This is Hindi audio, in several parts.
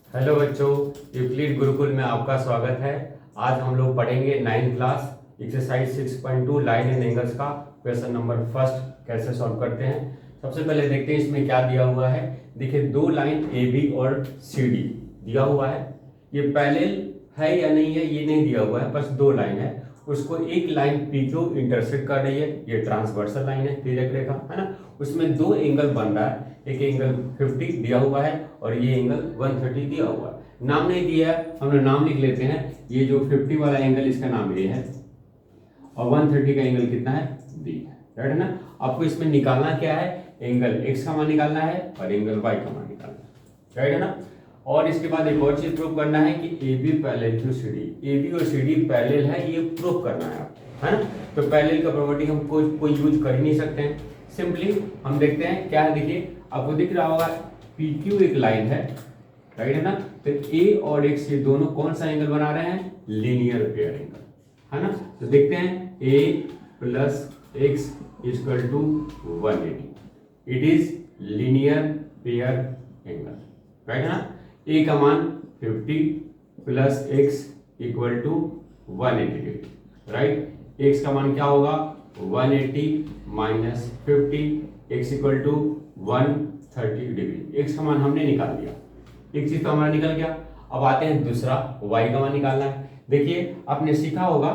हेलो बच्चों, यूक्लिड गुरुकुल में आपका स्वागत है। आज हम लोग पढ़ेंगे 9th class exercise 6.2 line and angles का क्वेश्चन नंबर फर्स्ट कैसे सॉल्व करते हैं। सबसे पहले देखते हैं इसमें क्या दिया हुआ है। देखिए, दो लाइन ए बी और सी डी दिया हुआ है। ये पैरेलल है या नहीं है ये नहीं दिया हुआ है, बस दो लाइन है। उसको एक लाइन पी क्यू इंटरसेक्ट कर रही है, ये ट्रांसवर्सल लाइन है, तिर्यक रेखा है ना। उसमें दो एंगल बन रहा है, एक एंगल 50 दिया हुआ है और ये एंगल 130 दिया हुआ है। नाम नहीं दिया है, हम लोग नाम लिख लेते हैं। ये जो 50 वाला एंगल इसका नाम ए है और 130 का एंगल कितना है, बी है, राइट है ना। आपको इसमें निकालना क्या है, एंगल एक्स का मान निकालना है और एंगल वाई का मान निकालना है, राइट है ना। और इसके बाद एक और चीज प्रूव करना है कि A B parallel to C D, A B और सी डी पैरेलल है, ये प्रूव करना है आपको, है ना। तो पैरेलल का प्रॉपर्टी हम कोई यूज कर ही नहीं सकते हैं। सिंपली हम देखते हैं क्या है। देखिए, आपको दिख रहा होगा पी क्यू एक लाइन है, राइट है ना। तो ए और एक्स ये दोनों कौन सा एंगल बना रहे हैं, लीनियर पेयर एंगल, है ना। तो देखते हैं A plus X equal to 180, it is linear pair angle, right है ना। ए का मान 50 plus X equal to 180 degree, right. X का मान क्या होगा, 180 minus 50, X equal to 130 degree. X का मान हमने निकाल दिया, एक चीज तो हमारा निकल गया। अब आते हैं दूसरा, वाई का मान निकालना है। देखिए, आपने सीखा होगा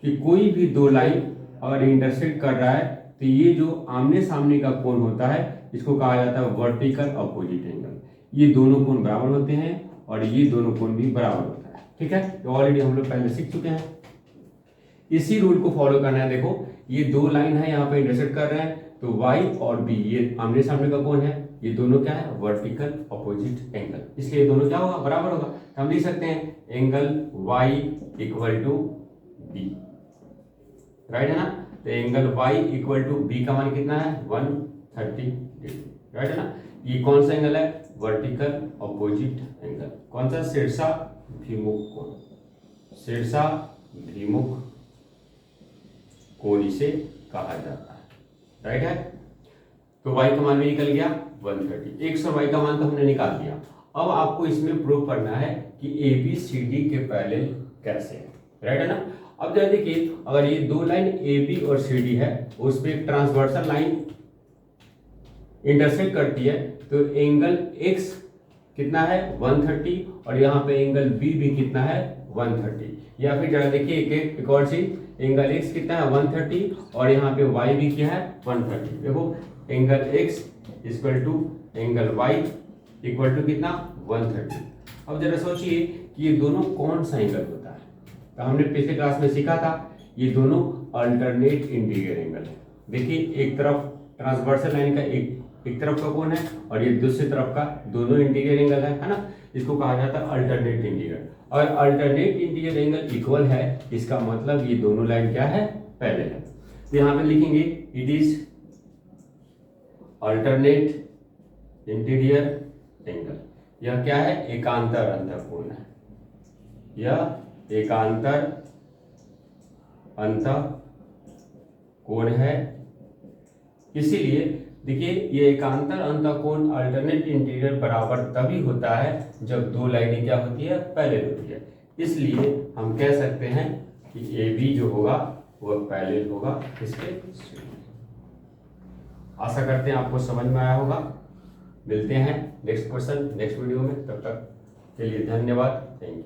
कि कोई भी दो लाइन अगर इंटरसेक्ट कर रहा है तो ये जो आमने सामने का कोण होता है इसको कहा जाता है वर्टिकल अपोजिट एंगल। ये दोनों कोण बराबर होते हैं और ये दोनों कोण भी बराबर होता है, ठीक है। तो ऑलरेडी हम लोग पहले सीख चुके हैं। इसी रूल को फॉलो करना है। देखो, ये दो लाइन है यहाँ पे इंटरसेक्ट कर रहे हैं, तो y और b ये आमने सामने का कोण है, ये दोनों क्या है, वर्टिकल अपोजिट एंगल, इसलिए ये दोनों क्या होगा, बराबर होगा। तो हम लिख सकते हैं angle y equal to b, right है ना। तो angle y equal to b का मान कितना है, 130 डिग्री, राइट है ना। ये कौन सा एंगल है, वर्टिकल अपोजिट एंगल। कौन सा, शीर्षाभिमुख कोण, शीर्षाभिमुख कोण इसे कहा जाता है, राइट है। तो y का मान भी निकल गया 130, एक्स और y का मान तो हमने निकाल दिया। अब आपको इसमें प्रूव करना है कि ए बी सी डी के पैरेलल कैसे है, राइट है ना। अब जरा देखिए, अगर ये दो लाइन ए बी और सी डी है, उस पर एक ट्रांसवर्सल लाइन इंटरसेक्ट करती है, तो एंगल x कितना है 130 और यहाँ पे एंगल b भी कितना है 130। या फिर जरा देखिए एक और चीज, एंगल x कितना है 130 और यहाँ पे y भी क्या है 130। देखो, angle x equal to angle y equal to कितना 130। अब जरा सोचिए कि ये दोनों कौन सा एंगल होता है। तो हमने पिछले क्लास में सीखा था, ये दोनों अल्टरनेट इंटीरियर एंगल है। देखिए, एक तरफ ट्रांसवर्सल लाइन का एक तरफ का कोण है और ये दूसरी तरफ का, दोनों इंटीरियर एंगल है ना। इसको कहा जाता है अल्टरनेट इंटीरियर। और अल्टरनेट इंटीरियर एंगल इक्वल है, इसका मतलब ये दोनों लाइन क्या है, पैरेलल है। तो यहाँ पे लिखेंगे it is alternate interior angle. यह क्या है, एकांतर अंतःकोण है, यह एकांतर अंतःकोण है। इसीलिए देखिए, ये एकांतर अंतःकोण अल्टरनेट इंटीरियर बराबर तभी होता है जब दो लाइनें क्या होती है, पैरेलल होती है। इसलिए हम कह सकते हैं कि ए बी जो होगा वह पैरेलल होगा इसके। आशा करते हैं आपको समझ में आया होगा। मिलते हैं नेक्स्ट क्वेश्चन नेक्स्ट वीडियो में, तब तक के लिए धन्यवाद, थैंक यू।